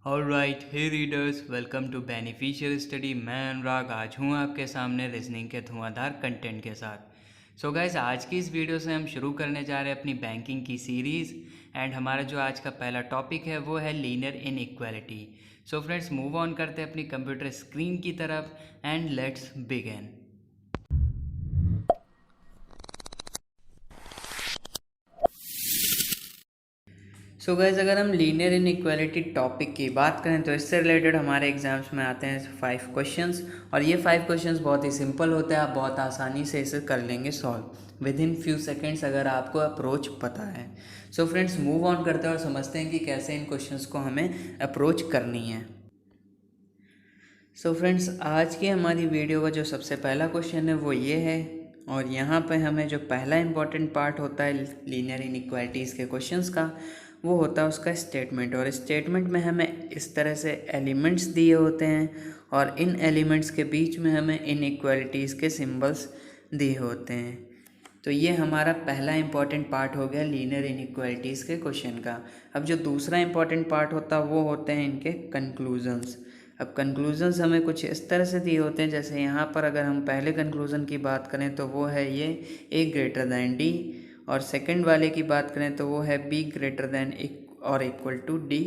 Alright, hey readers, welcome to beneficial study. मैं अनुराग आज हूँ आपके सामने रीजनिंग के धुआंधार कंटेंट के साथ। सो गाइस, आज की इस वीडियो से हम शुरू करने जा रहे हैं अपनी बैंकिंग की सीरीज़। एंड हमारा जो आज का पहला टॉपिक है वो है linear inequality. So friends, move on करते हैं अपनी कंप्यूटर स्क्रीन की तरफ and let's begin. So guys, अगर हम लीनियर इनइक्वालिटी टॉपिक की बात करें तो इससे रिलेटेड हमारे एग्जाम्स में आते हैं 5 क्वेश्चंस। और ये 5 क्वेश्चंस बहुत ही सिंपल होते हैं, आप बहुत आसानी से इसे कर लेंगे solve with in few seconds अगर आपको अप्रोच पता है। सो फ्रेंड्स, मूव ऑन करते हैं और समझते हैं कि कैसे इन क्वेश्चंस को हमें अप्रोच करनी है। सो फ्रेंड्स, आज की हमारी वीडियो का जो सबसे पहला क्वेश्चन है वो ये है। और यहाँ पे हमें जो पहला इंपॉर्टेंट पार्ट होता है लीनियर इनइक्वालिटीज़ के क्वेश्चंस का, वो होता है उसका स्टेटमेंट। और स्टेटमेंट में हमें इस तरह से एलिमेंट्स दिए होते हैं और इन एलिमेंट्स के बीच में हमें इनइक्वालिटीज़ के सिंबल्स दिए होते हैं। तो ये हमारा पहला इंपॉर्टेंट पार्ट हो गया लीनियर इनइक्वालिटीज़ के क्वेश्चन का। अब जो दूसरा इंपॉर्टेंट पार्ट होता है वो होते हैं इनके कंक्लूजन्स। अब कंक्लूजन्स हमें कुछ इस तरह से दिए होते हैं, जैसे यहाँ पर अगर हम पहले कंक्लूज़न की बात करें तो वो है ये ए ग्रेटर दैन डी, और सेकंड वाले की बात करें तो वो है बी ग्रेटर दैन और इक्वल टू डी,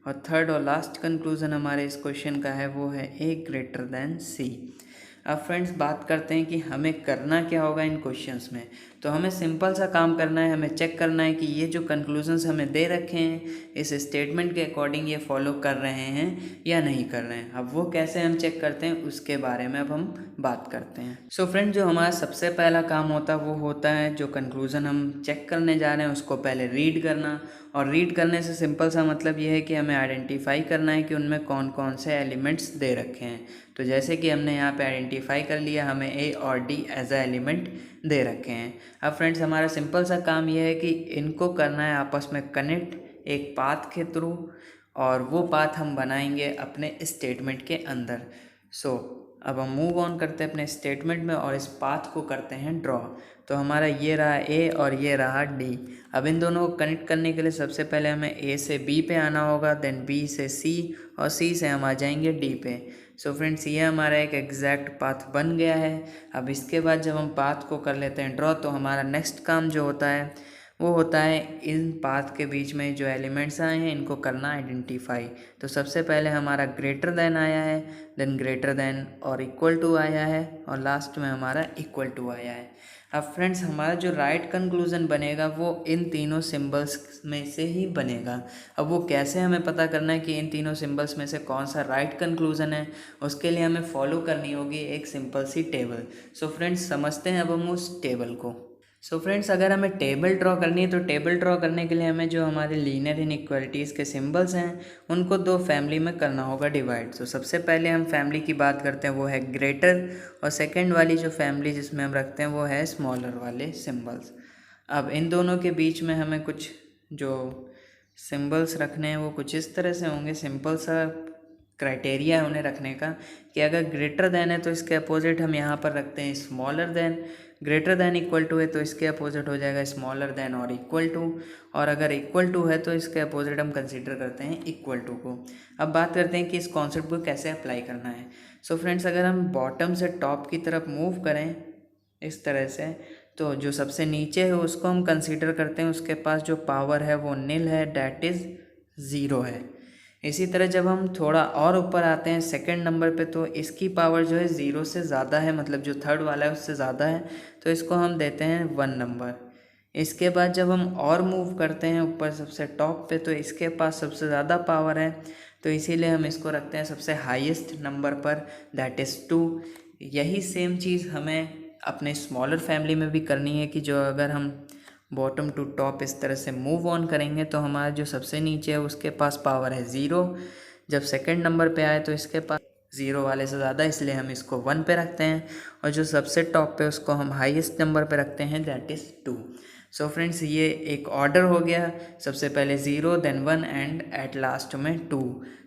और थर्ड और लास्ट कंक्लूज़न हमारे इस क्वेश्चन का है वो है ए ग्रेटर दैन सी। अब फ्रेंड्स, बात करते हैं कि हमें करना क्या होगा इन क्वेश्चंस में। तो हमें सिंपल सा काम करना है, हमें चेक करना है कि ये जो कंक्लूजन्स हमें दे रखे हैं इस स्टेटमेंट के अकॉर्डिंग ये फॉलो कर रहे हैं या नहीं कर रहे हैं। अब वो कैसे हम चेक करते हैं उसके बारे में अब हम बात करते हैं। सो फ्रेंड्स, जो हमारा सबसे पहला काम होता है वो होता है जो कंक्लूज़न हम चेक करने जा रहे हैं उसको पहले रीड करना। और रीड करने से सिंपल सा मतलब ये है कि हमें आइडेंटिफाई करना है कि उनमें कौन कौन से एलिमेंट्स दे रखे हैं। तो जैसे कि हमने यहाँ पे आइडेंटिफाई कर लिया, हमें ए और डी एज अ एलिमेंट दे रखे हैं। अब फ्रेंड्स, हमारा सिंपल सा काम यह है कि इनको करना है आपस में कनेक्ट एक पाथ के थ्रू, और वो पाथ हम बनाएंगे अपने स्टेटमेंट के अंदर। सो अब हम मूव ऑन करते हैं अपने स्टेटमेंट में और इस पाथ को करते हैं ड्रॉ। तो हमारा ये रहा ए और ये रहा डी। अब इन दोनों को कनेक्ट करने के लिए सबसे पहले हमें ए से बी पे आना होगा, देन बी से सी, और सी से हम आ जाएंगे डी पे। सो फ्रेंड्स, ये हमारा एक एग्जैक्ट पाथ बन गया है। अब इसके बाद जब हम पाथ को कर लेते हैं ड्रॉ, तो हमारा नेक्स्ट काम जो होता है वो होता है इन पाथ के बीच में जो एलिमेंट्स आए हैं इनको करना आइडेंटिफाई। तो सबसे पहले हमारा ग्रेटर देन आया है, देन ग्रेटर देन और इक्वल टू आया है, और लास्ट में हमारा इक्वल टू आया है। अब फ्रेंड्स, हमारा जो राइट कंक्लूज़न बनेगा वो इन तीनों सिंबल्स में से ही बनेगा। अब वो कैसे हमें पता करना है कि इन तीनों सिंबल्स में से कौन सा राइट कंक्लूज़न है, उसके लिए हमें फॉलो करनी होगी एक सिंपल सी टेबल। सो फ्रेंड्स, समझते हैं अब हम उस टेबल को। सो फ्रेंड्स, अगर हमें टेबल ड्रॉ करनी है तो टेबल ड्रॉ करने के लिए हमें जो हमारे लीनियर इनइक्वालिटीज़ के सिंबल्स हैं उनको दो फैमिली में करना होगा डिवाइड। तो सबसे पहले हम फैमिली की बात करते हैं वो है ग्रेटर, और सेकंड वाली जो फैमिली जिसमें हम रखते हैं वो है स्मॉलर वाले सिंबल्स। अब इन दोनों के बीच में हमें कुछ जो सिंबल्स रखने हैं वो कुछ इस तरह से होंगे। सिंपल सा क्राइटेरिया है उन्हें रखने का कि अगर ग्रेटर देन है तो इसके अपोजिट हम यहाँ पर रखते हैं smaller than, greater than equal to है तो इसके अपोजिट हो जाएगा स्मॉलर देन और इक्वल टू, और अगर इक्वल टू है तो इसके अपोजिट हम कंसीडर करते हैं इक्वल टू को। अब बात करते हैं कि इस कॉन्सेप्ट को कैसे अप्लाई करना है। सो फ्रेंड्स, अगर हम बॉटम से टॉप की तरफ मूव करें इस तरह से, तो जो सबसे नीचे है उसको हम कंसीडर करते हैं उसके पास जो पावर है वो नील है, डैट इज़ ज़ीरो है। इसी तरह जब हम थोड़ा और ऊपर आते हैं सेकंड नंबर पे, तो इसकी पावर जो है ज़ीरो से ज़्यादा है, मतलब जो थर्ड वाला है उससे ज़्यादा है, तो इसको हम देते हैं 1 नंबर। इसके बाद जब हम और मूव करते हैं ऊपर सबसे टॉप पे, तो इसके पास सबसे ज़्यादा पावर है, तो इसीलिए हम इसको रखते हैं सबसे हाईएस्ट नंबर पर, दैट इज़ 2। यही सेम चीज़ हमें अपने स्मॉलर फैमिली में भी करनी है कि जो अगर हम बॉटम टू टॉप इस तरह से मूव ऑन करेंगे तो हमारा जो सबसे नीचे है उसके पास पावर है 0। जब सेकंड नंबर पे आए तो इसके पास 0 वाले से ज़्यादा, इसलिए हम इसको 1 पे रखते हैं, और जो सबसे टॉप पे उसको हम हाईएस्ट नंबर पे रखते हैं, दैट इज़ 2। सो फ्रेंड्स, ये एक ऑर्डर हो गया, सबसे पहले 0 देन 1 एंड एट लास्ट में 2।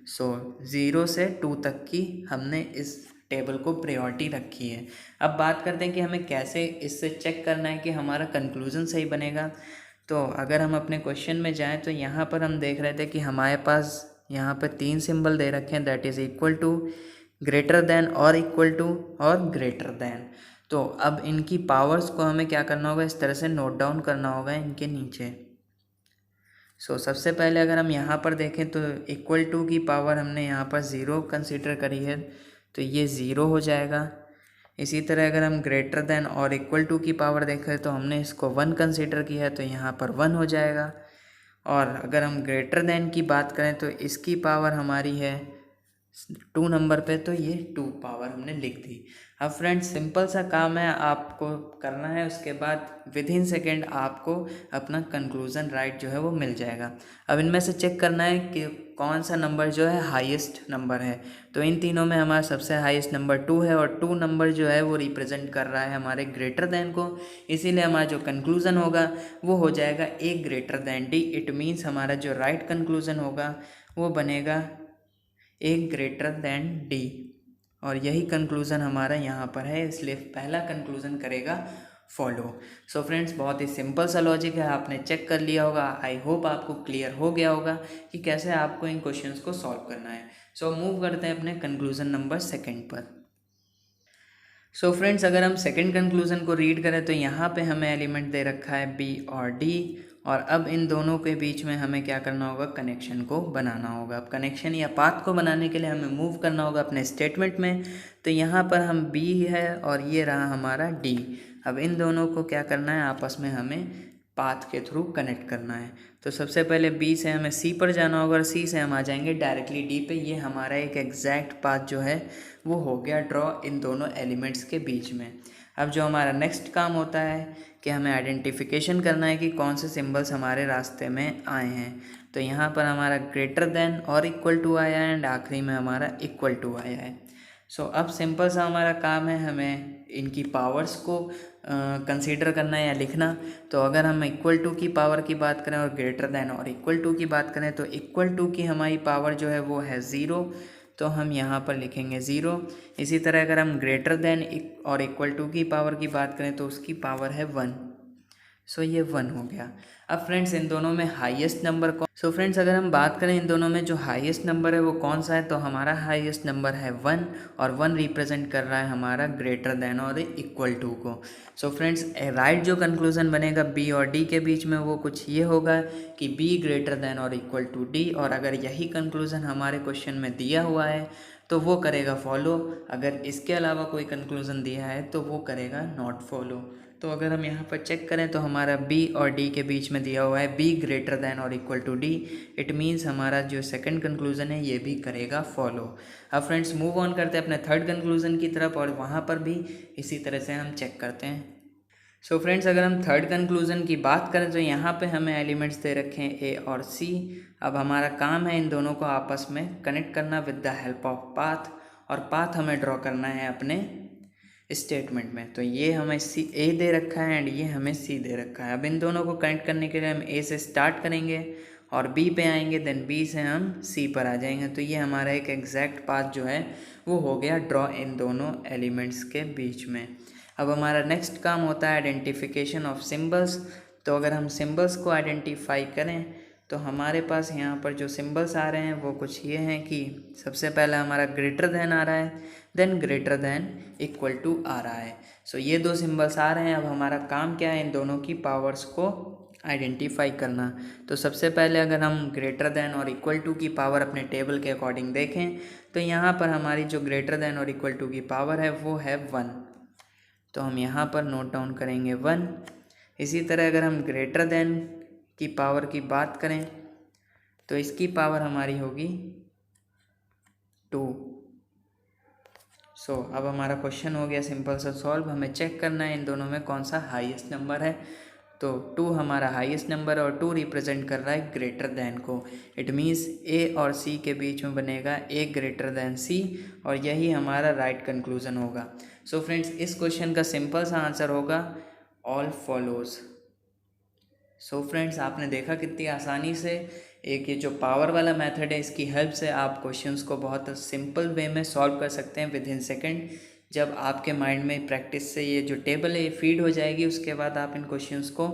सो 0 से 2 तक की हमने इस टेबल को प्रायोरिटी रखी है। अब बात करते हैं कि हमें कैसे इससे चेक करना है कि हमारा कंक्लूज़न सही बनेगा। तो अगर हम अपने क्वेश्चन में जाएं तो यहाँ पर हम देख रहे थे कि हमारे पास यहाँ पे 3 सिंबल दे रखे हैं, that is equal to, greater than और इक्वल टू और ग्रेटर देन। तो अब इनकी पावर्स को हमें क्या करना होगा, इस तरह से नोट डाउन करना होगा इनके नीचे। सबसे पहले अगर हम यहाँ पर देखें तो इक्वल टू की पावर हमने यहाँ पर 0 कंसीडर करी है, तो ये 0 हो जाएगा। इसी तरह अगर हम ग्रेटर देन और इक्वल टू की पावर देखें तो हमने इसको 1 कंसीडर किया है, तो यहाँ पर 1 हो जाएगा। और अगर हम ग्रेटर देन की बात करें तो इसकी पावर हमारी है 2 नंबर पे, तो ये 2 पावर हमने लिख दी। अब फ्रेंड्स सिंपल सा काम है आपको करना है, उसके बाद विद इन सेकेंड आपको अपना कंक्लूज़न राइट जो है वो मिल जाएगा। अब इनमें से चेक करना है कि कौन सा नंबर जो है हाईएस्ट नंबर है। तो इन तीनों में हमारा सबसे हाईएस्ट नंबर 2 है, और 2 नंबर जो है वो रिप्रेजेंट कर रहा है हमारे ग्रेटर देन को, इसीलिए हमारा जो कंक्लूज़न होगा वो हो जाएगा A greater than D. It means हमारा जो राइट कंक्लूज़न होगा वो बनेगा ए ग्रेटर देन डी, और यही कंक्लूज़न हमारा यहाँ पर है, इसलिए पहला कंक्लूज़न करेगा फॉलो। सो फ्रेंड्स बहुत ही सिंपल सा लॉजिक है, आपने चेक कर लिया होगा। आई होप आपको क्लियर हो गया होगा कि कैसे आपको इन क्वेश्चंस को सॉल्व करना है। मूव करते हैं अपने कंक्लूज़न नंबर 2 पर। फ्रेंड्स अगर हम सेकंड कंक्लूज़न को रीड करें तो यहाँ पे हमें एलिमेंट दे रखा है बी और डी, और अब इन दोनों के बीच में हमें क्या करना होगा, कनेक्शन को बनाना होगा। अब कनेक्शन या पाथ को बनाने के लिए हमें मूव करना होगा अपने स्टेटमेंट में। तो यहाँ पर हम बी है और ये रहा हमारा डी। अब इन दोनों को क्या करना है, आपस में हमें पाथ के थ्रू कनेक्ट करना है। तो सबसे पहले बी से हमें सी पर जाना होगा, और सी से हम आ जाएंगे डायरेक्टली डी पे। ये हमारा एक एग्जैक्ट पाथ जो है वो हो गया ड्रॉ इन दोनों एलिमेंट्स के बीच में। अब जो हमारा नेक्स्ट काम होता है कि हमें आइडेंटिफिकेशन करना है कि कौन से सिंबल्स हमारे रास्ते में आए हैं। तो यहाँ पर हमारा ग्रेटर देन और इक्वल टू आया है, एंड आखिरी में हमारा इक्वल टू आया है। अब सिंपल सा हमारा काम है हमें इनकी पावर्स को कंसीडर करना है या लिखना। तो अगर हम इक्वल टू की पावर की बात करें और ग्रेटर देन और इक्वल टू की बात करें, तो इक्वल टू की हमारी पावर जो है वो है 0, तो हम यहाँ पर लिखेंगे 0। इसी तरह अगर हम ग्रेटर देन और इक्वल टू की पावर की बात करें तो उसकी पावर है 1, ये 1 हो गया। अब फ्रेंड्स इन दोनों में हाईएस्ट नंबर कौन, फ्रेंड्स अगर हम बात करें इन दोनों में जो हाईएस्ट नंबर है वो कौन सा है, तो हमारा हाईएस्ट नंबर है 1, और 1 रिप्रेजेंट कर रहा है हमारा ग्रेटर देन और इक्वल टू को। फ्रेंड्स राइट जो कंक्लूज़न बनेगा बी और डी के बीच में वो कुछ ये होगा कि बी ग्रेटर देन और इक्वल टू डी, और अगर यही कंक्लूज़न हमारे क्वेश्चन में दिया हुआ है तो वो करेगा फॉलो। अगर इसके अलावा कोई कंक्लूज़न दिया है तो वो करेगा नॉट फॉलो। तो अगर हम यहाँ पर चेक करें तो हमारा बी और डी के बीच में दिया हुआ है बी ग्रेटर देन और equal to D. It means हमारा जो सेकंड कंक्लूज़न है ये भी करेगा फॉलो। अब फ्रेंड्स मूव ऑन करते हैं अपने थर्ड कंक्लूज़न की तरफ, और वहाँ पर भी इसी तरह से हम चेक करते हैं। फ्रेंड्स अगर हम थर्ड कंक्लूज़न की बात करें तो यहाँ पे हमें एलिमेंट्स दे रखे हैं ए और सी। अब हमारा काम है इन दोनों को आपस में कनेक्ट करना with the help of path, और पाथ हमें ड्रॉ करना है अपने स्टेटमेंट में। तो ये हमें सी ए दे रखा है एंड ये हमें सी दे रखा है। अब इन दोनों को कनेक्ट करने के लिए हम ए से स्टार्ट करेंगे और बी पे आएंगे, देन बी से हम सी पर आ जाएंगे। तो ये हमारा एक एग्जैक्ट पाथ जो है वो हो गया ड्रॉ इन दोनों एलिमेंट्स के बीच में। अब हमारा नेक्स्ट काम होता है आइडेंटिफिकेशन ऑफ सिंबल्स। तो अगर हम सिंबल्स को आइडेंटिफाई करें तो हमारे पास यहाँ पर जो सिंबल्स आ रहे हैं वो कुछ ये हैं कि सबसे पहला हमारा ग्रेटर देन आ रहा है, then greater than equal to आ रहा है। ये दो सिंबल्स आ रहे हैं। अब हमारा काम क्या है, इन दोनों की पावर्स को आइडेंटिफाई करना। तो सबसे पहले अगर हम ग्रेटर देन और इक्वल टू की पावर अपने टेबल के अकॉर्डिंग देखें तो यहाँ पर हमारी जो ग्रेटर देन और इक्वल टू की पावर है वो है 1, तो हम यहाँ पर नोट डाउन करेंगे 1। इसी तरह अगर हम ग्रेटर देन की पावर की बात करें तो इसकी पावर हमारी होगी 2। अब हमारा क्वेश्चन हो गया सिंपल सा सॉल्व। हमें चेक करना है इन दोनों में कौन सा हाईएस्ट नंबर है। तो 2 हमारा हाईएस्ट नंबर है और 2 रिप्रेजेंट कर रहा है ग्रेटर देन को। इट मीन्स ए और सी के बीच में बनेगा ए ग्रेटर देन सी, और यही हमारा राइट कंक्लूजन होगा। फ्रेंड्स इस क्वेश्चन का सिंपल सा आंसर होगा ऑल फॉलोज। फ्रेंड्स आपने देखा कितनी आसानी से एक ये जो पावर वाला मेथड है इसकी हेल्प से आप क्वेश्चंस को बहुत सिंपल वे में सॉल्व कर सकते हैं विद इन सेकेंड। जब आपके माइंड में प्रैक्टिस से ये जो टेबल है ये फीड हो जाएगी, उसके बाद आप इन क्वेश्चंस को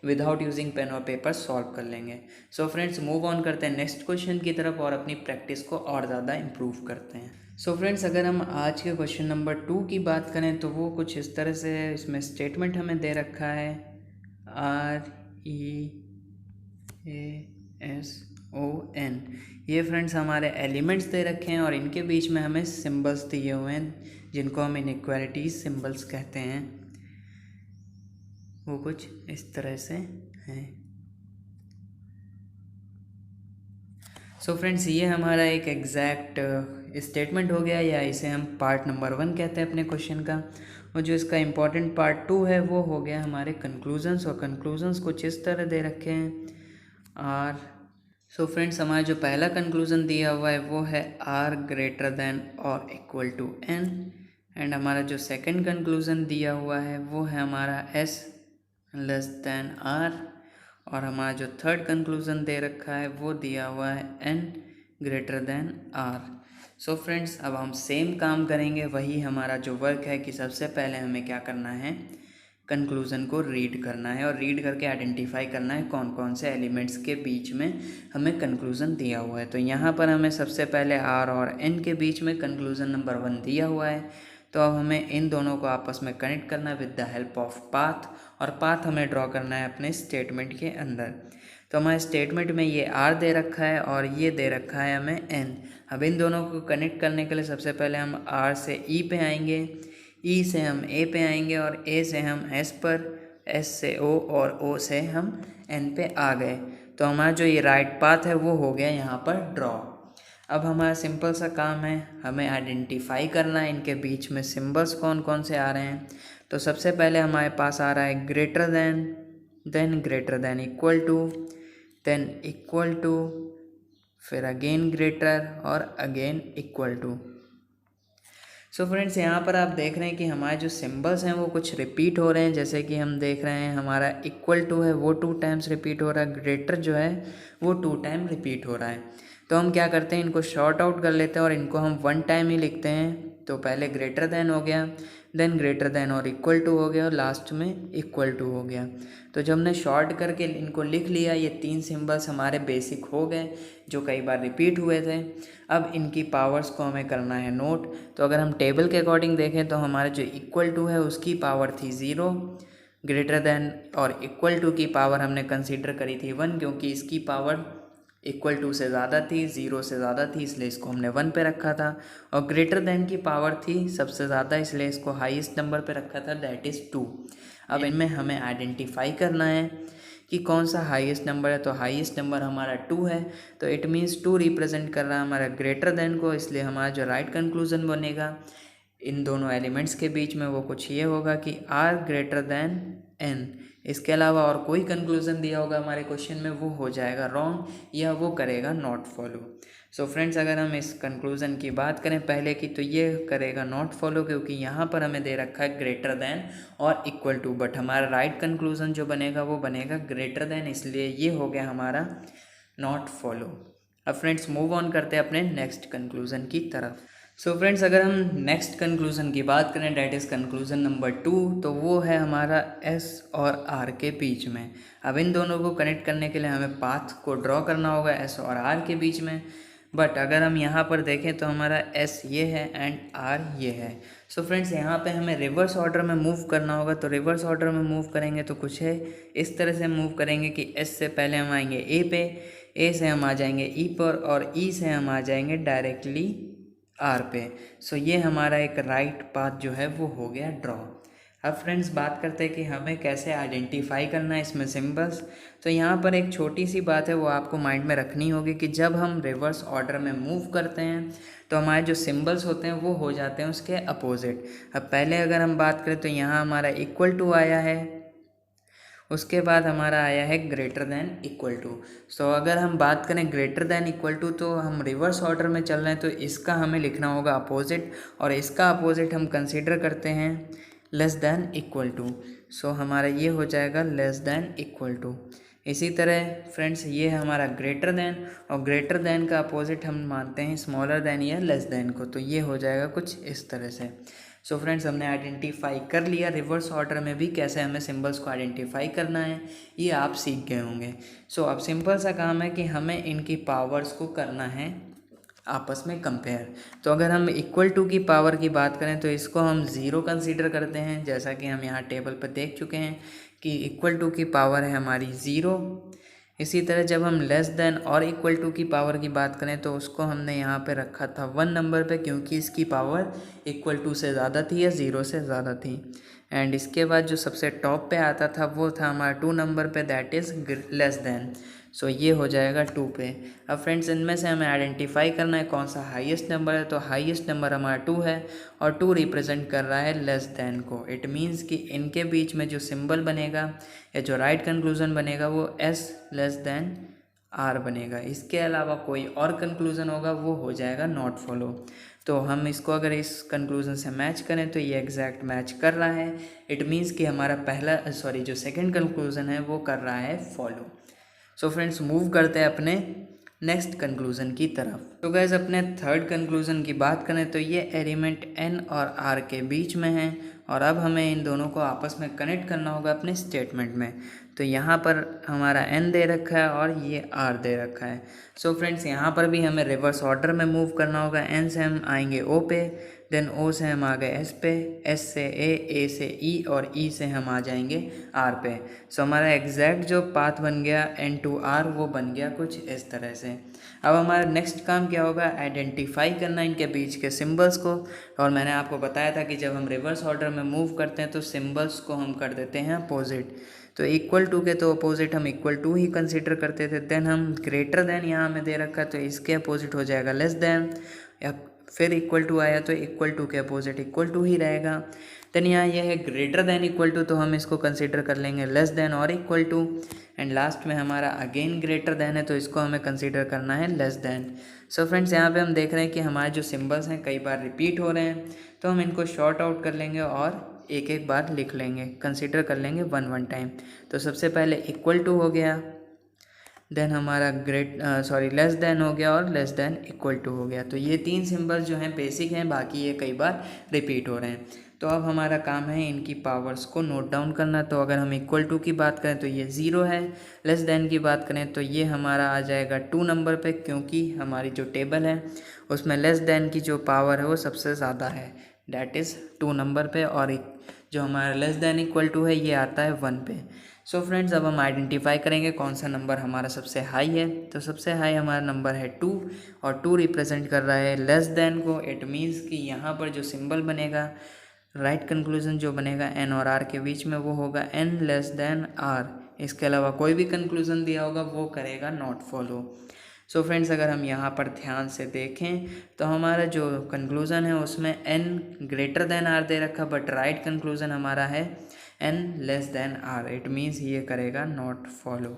विदाउट यूजिंग पेन और पेपर सॉल्व कर लेंगे। सो फ्रेंड्स, मूव ऑन करते हैं नेक्स्ट क्वेश्चन की तरफ और अपनी प्रैक्टिस को और ज़्यादा इम्प्रूव करते हैं। सो फ्रेंड्स, अगर हम आज के क्वेश्चन नंबर 2 की बात करें तो वो कुछ इस तरह से है। इसमें स्टेटमेंट हमें दे रखा है REASON। ये फ्रेंड्स हमारे एलिमेंट्स दे रखे हैं और इनके बीच में हमें सिंबल्स दिए हुए हैं जिनको हम इनइक्वालिटीज सिंबल्स कहते हैं। वो कुछ इस तरह से हैं। सो फ्रेंड्स, ये हमारा एक एग्जैक्ट स्टेटमेंट हो गया, या इसे हम पार्ट नंबर 1 कहते हैं अपने क्वेश्चन का। और जो इसका इम्पॉर्टेंट पार्ट 2 है वो हो गया हमारे कंक्लूजन्स, और कंक्लूजन्स कुछ इस तरह दे रखे हैं सो फ्रेंड्स, हमारा जो पहला कंक्लूजन दिया हुआ है वो है R ग्रेटर देन और इक्वल टू N। एंड हमारा जो सेकंड कंक्लूजन दिया हुआ है वो है हमारा S लेस देन R। और हमारा जो थर्ड कंक्लूजन दे रखा है वो दिया हुआ है N ग्रेटर देन R। सो फ्रेंड्स, अब हम सेम काम करेंगे। वही हमारा जो वर्क है कि सबसे पहले हमें क्या करना है, कंक्लूज़न को रीड करना है और रीड करके आइडेंटिफाई करना है कौन कौन से एलिमेंट्स के बीच में हमें कंक्लूज़न दिया हुआ है। तो यहाँ पर हमें सबसे पहले R और N के बीच में कंक्लूज़न नंबर 1 दिया हुआ है। तो अब हमें इन दोनों को आपस में कनेक्ट करना है with the help of path, और पाथ हमें ड्रॉ करना है अपने स्टेटमेंट के अंदर। तो हमारे स्टेटमेंट में ये R दे रखा है और ये दे रखा है हमें N। अब इन दोनों को कनेक्ट करने के लिए सबसे पहले हम R से E पे आएंगे, E से हम A पे आएंगे और A से हम S पर, S से O और O से हम N पे आ गए। तो हमारा जो ये राइट पाथ है वो हो गया यहाँ पर ड्रॉ। अब हमारा सिंपल सा काम है, हमें आइडेंटिफाई करना है इनके बीच में सिंबल्स कौन कौन से आ रहे हैं। तो सबसे पहले हमारे पास आ रहा है greater than greater than equal to, then equal to, फिर अगेन ग्रेटर और again equal to. So friends, यहाँ पर आप देख रहे हैं कि हमारे जो सिंबल्स हैं वो कुछ रिपीट हो रहे हैं। जैसे कि हम देख रहे हैं हमारा इक्वल टू है वो 2 टाइम्स रिपीट हो रहा है, ग्रेटर जो है वो 2 टाइम रिपीट हो रहा है। तो हम क्या करते हैं, इनको शॉर्ट आउट कर लेते हैं और इनको हम 1 टाइम ही लिखते हैं। तो पहले ग्रेटर देन हो गया, देन ग्रेटर देन और इक्वल टू हो गया, और लास्ट में इक्वल टू हो गया। तो जब हमने शॉर्ट करके इनको लिख लिया, ये 3 सिंबल्स हमारे बेसिक हो गए जो कई बार रिपीट हुए थे। अब इनकी पावर्स को हमें करना है नोट। तो अगर हम टेबल के अकॉर्डिंग देखें तो हमारे जो इक्वल टू है उसकी पावर थी 0, ग्रेटर देन और इक्वल टू की पावर हमने कंसीडर करी थी 1, क्योंकि इसकी पावर इक्वल टू से ज़्यादा थी, 0 से ज़्यादा थी, इसलिए इसको हमने 1 पे रखा था। और ग्रेटर देन की पावर थी सबसे ज़्यादा, इसलिए इसको हाईएस्ट नंबर पे रखा था, दैट इज़ 2। अब इनमें हमें आइडेंटिफाई करना है कि कौन सा हाईएस्ट नंबर है। तो हाईएस्ट नंबर हमारा 2 है, तो इट मीन्स 2 रिप्रेजेंट कर रहा है हमारा ग्रेटर देन को, इसलिए हमारा जो राइट कंक्लूजन बनेगा इन दोनों एलिमेंट्स के बीच में वो कुछ ये होगा कि R ग्रेटर देन N। इसके अलावा और कोई कंक्लूजन दिया होगा हमारे क्वेश्चन में वो हो जाएगा रॉन्ग, या वो करेगा नॉट फॉलो। सो फ्रेंड्स, अगर हम इस कंक्लूजन की बात करें पहले की, तो ये करेगा नॉट फॉलो, क्योंकि यहाँ पर हमें दे रखा है ग्रेटर देन और इक्वल टू, बट हमारा राइट कंक्लूजन जो बनेगा वो बनेगा ग्रेटर देन, इसलिए ये हो गया हमारा नॉट फॉलो। अब फ्रेंड्स, मूव ऑन करते हैं अपने नेक्स्ट कंक्लूजन की तरफ। सो फ्रेंड्स, अगर हम नेक्स्ट कंक्लूजन की बात करें, डैट इज़ कंक्लूजन नंबर 2, तो वो है हमारा S और R के बीच में। अब इन दोनों को कनेक्ट करने के लिए हमें पाथ को ड्रॉ करना होगा S और R के बीच में। बट अगर हम यहाँ पर देखें तो हमारा S ये है एंड R ये है। सो फ्रेंड्स, यहाँ पे हमें रिवर्स ऑर्डर में मूव करना होगा। तो रिवर्स ऑर्डर में मूव करेंगे तो कुछ है इस तरह से मूव करेंगे कि S से पहले हम आएंगे A पे, A से हम आ जाएंगे E पर, और E से हम आ जाएंगे डायरेक्टली R पे। सो ये हमारा एक राइट पाथ जो है वो हो गया ड्रॉ। अब फ्रेंड्स, बात करते हैं कि हमें कैसे आइडेंटिफाई करना है इसमें सिंबल्स। तो यहाँ पर एक छोटी सी बात है वो आपको माइंड में रखनी होगी कि जब हम रिवर्स ऑर्डर में मूव करते हैं तो हमारे जो सिंबल्स होते हैं वो हो जाते हैं उसके अपोजिट। अब पहले अगर हम बात करें तो यहाँ हमारा इक्वल टू आया है, उसके बाद हमारा आया है ग्रेटर देन इक्वल टू। सो अगर हम बात करें ग्रेटर देन इक्वल टू, तो हम रिवर्स ऑर्डर में चल रहे हैं, तो इसका हमें लिखना होगा अपोजिट, और इसका अपोजिट हम कंसीडर करते हैं लेस देन इक्वल टू। सो हमारा ये हो जाएगा लेस देन इक्वल टू। इसी तरह फ्रेंड्स, ये है हमारा ग्रेटर देन, और ग्रेटर देन का अपोजिट हम मानते हैं स्मॉलर देन या लेस देन को, तो ये हो जाएगा कुछ इस तरह से। सो फ्रेंड्स, हमने आइडेंटिफाई कर लिया रिवर्स ऑर्डर में भी कैसे हमें सिंबल्स को आइडेंटिफाई करना है, ये आप सीख गए होंगे। सो अब सिंपल सा काम है कि हमें इनकी पावर्स को करना है आपस में कंपेयर। तो अगर हम इक्वल टू की पावर की बात करें तो इसको हम ज़ीरो कंसीडर करते हैं, जैसा कि हम यहाँ टेबल पर देख चुके हैं कि इक्वल टू की पावर है हमारी ज़ीरो। इसी तरह जब हम लेस देन और इक्वल टू की पावर की बात करें तो उसको हमने यहाँ पे रखा था 1 नंबर पे, क्योंकि इसकी पावर इक्वल टू से ज़्यादा थी या ज़ीरो से ज़्यादा थी। एंड इसके बाद जो सबसे टॉप पे आता था वो था हमारा 2 नंबर पे, दैट इज़ लेस देन। सो ये हो जाएगा 2 पे। अब फ्रेंड्स, इनमें से हमें आइडेंटिफाई करना है कौन सा हाईएस्ट नंबर है। तो हाईएस्ट नंबर हमारा 2 है और 2 रिप्रेजेंट कर रहा है लेस देन को। इट मीन्स कि इनके बीच में जो सिंबल बनेगा या जो राइट कंक्लूजन बनेगा वो एस लेस देन आर बनेगा। इसके अलावा कोई और कंक्लूजन होगा वो हो जाएगा नॉट फॉलो। तो हम इसको अगर इस कंक्लूजन से मैच करें तो ये एग्जैक्ट मैच कर रहा है। इट मीन्स कि हमारा जो सेकंड कंक्लूजन है वो कर रहा है फॉलो। सो फ्रेंड्स, मूव करते हैं अपने नेक्स्ट कंक्लूजन की तरफ। तो गाइज, अपने थर्ड कंक्लूजन की बात करें तो ये एलिमेंट एन और आर के बीच में है और अब हमें इन दोनों को आपस में कनेक्ट करना होगा अपने स्टेटमेंट में। तो यहाँ पर हमारा एन दे रखा है और ये आर दे रखा है। सो फ्रेंड्स, यहाँ पर भी हमें रिवर्स ऑर्डर में मूव करना होगा। एन से हम आएंगे ओ पे, देन ओ से हम आ गए एस पे, एस से ए से ई और ई से हम आ जाएंगे आर पे। सो हमारा एग्जैक्ट जो पाथ बन गया एन टू आर वो बन गया कुछ इस तरह से। अब हमारा नेक्स्ट काम क्या होगा, आइडेंटिफाई करना इनके बीच के सिंबल्स को। और मैंने आपको बताया था कि जब हम रिवर्स ऑर्डर में मूव करते हैं तो सिंबल्स को हम कर देते हैं अपोजिट। तो इक्वल टू के तो अपोजिट हम इक्वल टू ही कंसीडर करते थे। देन हम ग्रेटर देन यहाँ हमें दे रखा है तो इसके अपोजिट हो जाएगा लेस देन, या फिर इक्वल टू आया तो इक्वल टू के अपोजिट इक्वल टू ही रहेगा। देन यहाँ यह है ग्रेटर देन इक्वल टू, तो हम इसको कंसीडर कर लेंगे लेस देन और इक्वल टू। एंड लास्ट में हमारा अगेन ग्रेटर देन है तो इसको हमें कंसीडर करना है लेस देन। सो फ्रेंड्स, यहाँ पे हम देख रहे हैं कि हमारे जो सिंबल्स हैं कई बार रिपीट हो रहे हैं, तो हम इनको शॉर्ट आउट कर लेंगे और एक एक बार लिख लेंगे, कंसीडर कर लेंगे वन टाइम। तो सबसे पहले इक्वल टू हो गया, देन हमारा लेस देन हो गया और लेस देन इक्वल टू हो गया। तो ये तीन सिंबल्स जो हैं बेसिक हैं, बाकी ये कई बार रिपीट हो रहे हैं। तो अब हमारा काम है इनकी पावर्स को नोट डाउन करना। तो अगर हम इक्वल टू की बात करें तो ये 0 है, लेस देन की बात करें तो ये हमारा आ जाएगा 2 नंबर पे, क्योंकि हमारी जो टेबल है उसमें लेस देन की जो पावर है वो सबसे ज़्यादा है, डैट इज़ 2 नंबर पे। और जो हमारा लेस देन इक्वल टू है ये आता है 1 पे। सो फ्रेंड्स, अब हम आइडेंटिफाई करेंगे कौन सा नंबर हमारा सबसे हाई है। तो सबसे हाई हमारा नंबर है 2 और 2 रिप्रेजेंट कर रहा है लेस देन को। इट मीन्स कि यहाँ पर जो सिंबल बनेगा, राइट कंक्लूजन जो बनेगा एन और आर के बीच में, वो होगा एन लेस देन आर। इसके अलावा कोई भी कंक्लूजन दिया होगा वो करेगा नॉट फॉलो। सो फ्रेंड्स, अगर हम यहाँ पर ध्यान से देखें तो हमारा जो कंक्लूजन है उसमें एन ग्रेटर देन आर दे रखा, बट राइट कंक्लूजन हमारा है N less than R. It means ये करेगा नॉट फॉलो।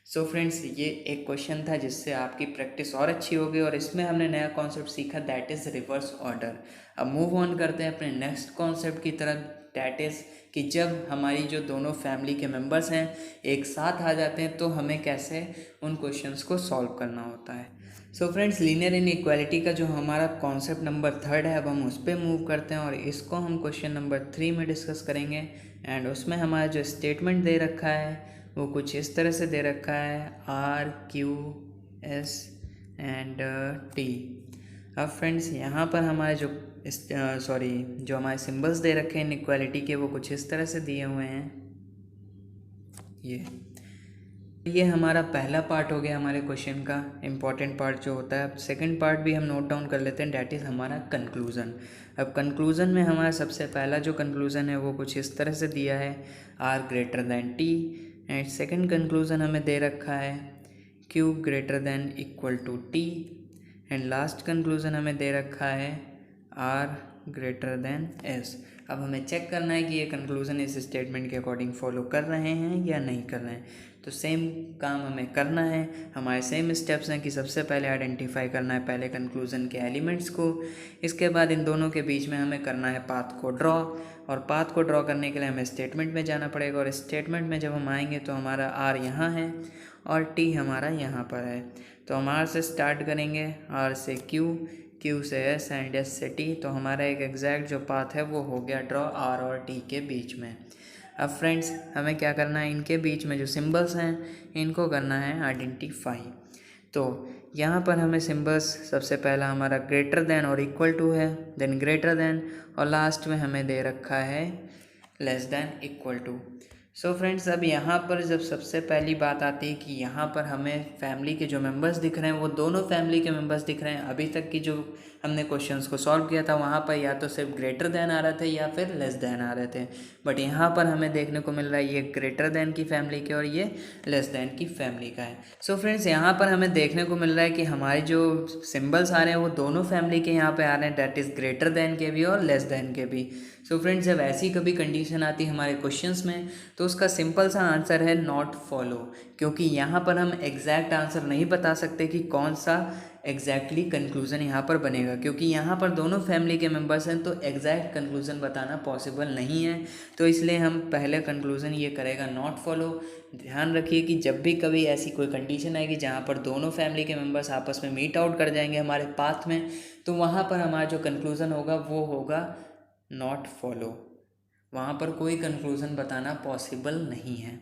सो फ्रेंड्स, ये एक क्वेश्चन था जिससे आपकी प्रैक्टिस और अच्छी होगी और इसमें हमने नया कॉन्सेप्ट सीखा, दैट इज़ रिवर्स ऑर्डर। अब मूव ऑन करते हैं अपने नेक्स्ट कॉन्सेप्ट की तरफ, दैट इज़ कि जब हमारी जो दोनों फैमिली के मेंबर्स हैं एक साथ आ जाते हैं तो हमें कैसे उन क्वेश्चंस को सॉल्व करना होता है। सो फ्रेंड्स, लीनियर इनइक्वालिटी का जो हमारा कॉन्सेप्ट नंबर 3 है, अब हम उस पर मूव करते हैं और इसको हम क्वेश्चन नंबर 3 में डिस्कस करेंगे। एंड उसमें हमारा जो स्टेटमेंट दे रखा है वो कुछ इस तरह से दे रखा है, R Q S and T. अब फ्रेंड्स, यहाँ पर हमारे जो हमारे सिंबल्स दे रखे हैं इनइक्वालिटी के वो कुछ इस तरह से दिए हुए हैं। ये हमारा पहला पार्ट हो गया हमारे क्वेश्चन का इम्पॉर्टेंट पार्ट जो होता है। अब सेकंड पार्ट भी हम नोट डाउन कर लेते हैं, डैट इज़ हमारा कंक्लूज़न। अब कंक्लूज़न में हमारा सबसे पहला जो कंक्लूज़न है वो कुछ इस तरह से दिया है, R greater than T. And second conclusion हमें दे रखा है Q greater than equal to T. And last conclusion हमें दे रखा है आर ग्रेटर दैन एस। अब हमें चेक करना है कि ये कंक्लूज़न इस स्टेटमेंट के अकॉर्डिंग फॉलो कर रहे हैं या नहीं कर रहे हैं। तो सेम काम हमें करना है, हमारे सेम स्टेप्स हैं कि सबसे पहले आइडेंटिफाई करना है पहले कंक्लूज़न के एलिमेंट्स को, इसके बाद इन दोनों के बीच में हमें करना है पाथ को ड्रॉ। और पाथ को ड्रॉ करने के लिए हमें स्टेटमेंट में जाना पड़ेगा और स्टेटमेंट में जब हम आएंगे तो हमारा आर यहाँ है और टी हमारा यहाँ पर है। तो हम आर से स्टार्ट करेंगे, आर से क्यू, Q से S एंड S से T। तो हमारा एक एग्जैक्ट जो पाथ है वो हो गया ड्रॉ R और T के बीच में। अब फ्रेंड्स हमें क्या करना है, इनके बीच में जो सिंबल्स हैं इनको करना है आइडेंटिफाई। तो यहाँ पर हमें सिंबल्स सबसे पहला हमारा ग्रेटर देन और इक्वल टू है, देन ग्रेटर देन, और लास्ट में हमें दे रखा है less than equal to. So friends अब यहाँ पर जब सबसे पहली बात आती है कि यहाँ पर हमें फैमिली के जो मेंबर्स दिख रहे हैं वो दोनों फैमिली के मेंबर्स दिख रहे हैं। अभी तक की जो हमने क्वेश्चंस को सॉल्व किया था वहाँ पर या तो सिर्फ ग्रेटर देन आ रहे थे या फिर लेस देन आ रहे थे, बट यहाँ पर हमें देखने को मिल रहा है ये ग्रेटर देन की फैमिली के और ये लेस देन की फैमिली का है। सो फ्रेंड्स यहाँ पर हमें देखने को मिल रहा है कि हमारे जो सिम्बल्स आ रहे हैं वो दोनों फैमिली के यहाँ पे आ रहे हैं, दैट इज़ ग्रेटर देन के भी और लेस देन के भी। सो फ्रेंड्स जब ऐसी कभी कंडीशन आती है हमारे क्वेश्चंस में तो उसका सिंपल सा आंसर है नॉट फॉलो, क्योंकि यहाँ पर हम एग्जैक्ट आंसर नहीं बता सकते कि कौन सा एग्जैक्टली कंक्लूज़न यहाँ पर बनेगा, क्योंकि यहाँ पर दोनों फैमिली के मेंबर्स हैं तो एग्जैक्ट कंक्लूज़न बताना पॉसिबल नहीं है। तो इसलिए हम पहले कंक्लूज़न ये करेगा नॉट फॉलो। ध्यान रखिए कि जब भी कभी ऐसी कोई कंडीशन आएगी जहाँ पर दोनों फैमिली के मेंबर्स आपस में मीट आउट कर जाएंगे हमारे पाथ में, तो वहाँ पर हमारा जो कंक्लूज़न होगा वो होगा नॉट फॉलो। वहाँ पर कोई कंक्लूज़न बताना पॉसिबल नहीं है।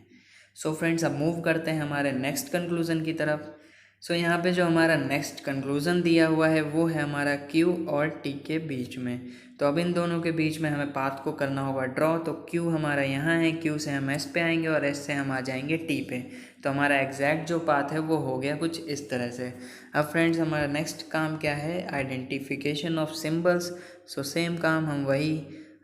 सो फ्रेंड्स अब मूव करते हैं हमारे नेक्स्ट कंक्लूज़न की तरफ। सो यहाँ पे जो हमारा नेक्स्ट कंक्लूज़न दिया हुआ है वो है हमारा Q और T के बीच में। तो अब इन दोनों के बीच में हमें पाथ को करना होगा ड्रॉ। तो Q हमारा यहाँ है, Q से हम S पे आएंगे और S से हम आ जाएंगे T पे। तो हमारा एग्जैक्ट जो पाथ है वो हो गया कुछ इस तरह से। अब फ्रेंड्स हमारा नेक्स्ट काम क्या है, identification of symbols. So same काम हम वही,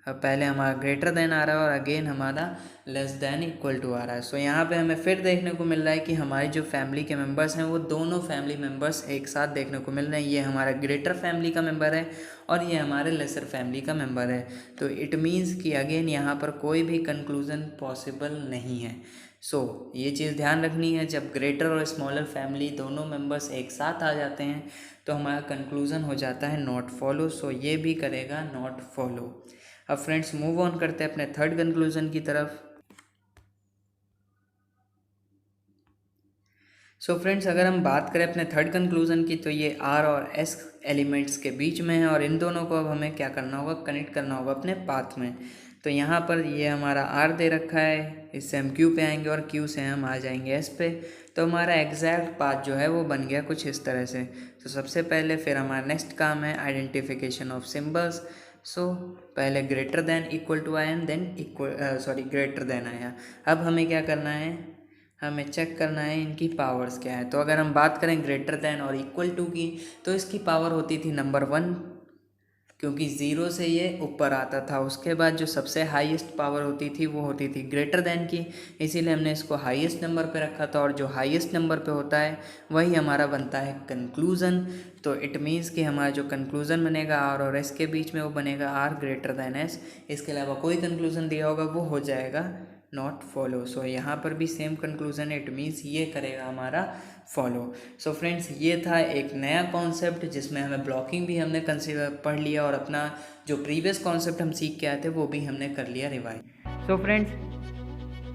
पहले हमारा ग्रेटर देन आ रहा है और अगेन हमारा लेस देन इक्वल टू आ रहा है। सो यहाँ पे हमें फिर देखने को मिल रहा है कि हमारी जो फैमिली के मेंबर्स हैं वो दोनों फैमिली मेंबर्स एक साथ देखने को मिल रहे हैं। ये हमारा ग्रेटर फैमिली का मेंबर है और ये हमारे लेसर फैमिली का मेंबर है। तो इट मीन्स कि अगेन यहाँ पर कोई भी कंक्लूज़न पॉसिबल नहीं है। सो ये चीज़ ध्यान रखनी है, जब ग्रेटर और स्मॉलर फैमिली दोनों मेंबर्स एक साथ आ जाते हैं तो हमारा कंक्लूज़न हो जाता है नॉट फॉलो। सो ये भी करेगा नॉट फॉलो। अब फ्रेंड्स मूव ऑन करते हैं अपने थर्ड कंक्लूज़न की तरफ। सो फ्रेंड्स अगर हम बात करें अपने थर्ड कंक्लूज़न की तो ये R और S एलिमेंट्स के बीच में है और इन दोनों को अब हमें क्या करना होगा, कनेक्ट करना होगा अपने पाथ में। तो यहाँ पर ये हमारा R दे रखा है, इससे हम Q पे आएंगे और Q से हम आ जाएंगे S पे। तो हमारा एग्जैक्ट पाथ जो है वो बन गया कुछ इस तरह से। तो सबसे पहले फिर हमारा नेक्स्ट काम है आइडेंटिफिकेशन ऑफ सिम्बल्स। सो पहले ग्रेटर देन इक्वल टू आया एंड देन ग्रेटर देन आया। अब हमें क्या करना है, हमें चेक करना है इनकी पावर्स क्या है। तो अगर हम बात करें ग्रेटर देन और इक्वल टू की तो इसकी पावर होती थी नंबर 1, क्योंकि 0 से ये ऊपर आता था। उसके बाद जो सबसे हाईएस्ट पावर होती थी वो होती थी ग्रेटर देन की, इसीलिए हमने इसको हाईएस्ट नंबर पे रखा था और जो हाईएस्ट नंबर पे होता है वही हमारा बनता है कंक्लूज़न। तो इट मीन्स कि हमारा जो कंक्लूज़न बनेगा R और S के बीच में वो बनेगा R ग्रेटर देन S। इसके अलावा कोई कंक्लूज़न दिया होगा वो हो जाएगा नॉट फॉलो। सो यहाँ पर भी सेम कंक्लूज़न है, इट मीन्स ये करेगा हमारा फॉलो। सो फ्रेंड्स ये था एक नया कॉन्सेप्ट जिसमें हमें ब्लॉकिंग भी हमने कंसीडर पढ़ लिया और अपना जो प्रीवियस कॉन्सेप्ट हम सीख के आए थे वो भी हमने कर लिया रिवाइज। सो फ्रेंड्स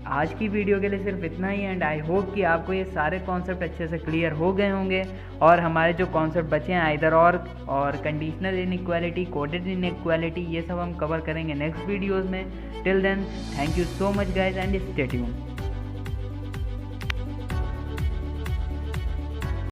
आज की वीडियो के लिए सिर्फ इतना ही एंड आई होप कि आपको ये सारे कॉन्सेप्ट अच्छे से क्लियर हो गए होंगे। और हमारे जो कॉन्सेप्ट बचे हैं आइदर और कंडीशनल इनइक्वालिटी, कोडेड इनइक्वालिटी, ये सब हम कवर करेंगे नेक्स्ट वीडियोज़ में। Till then thank you so much guys and stay tuned.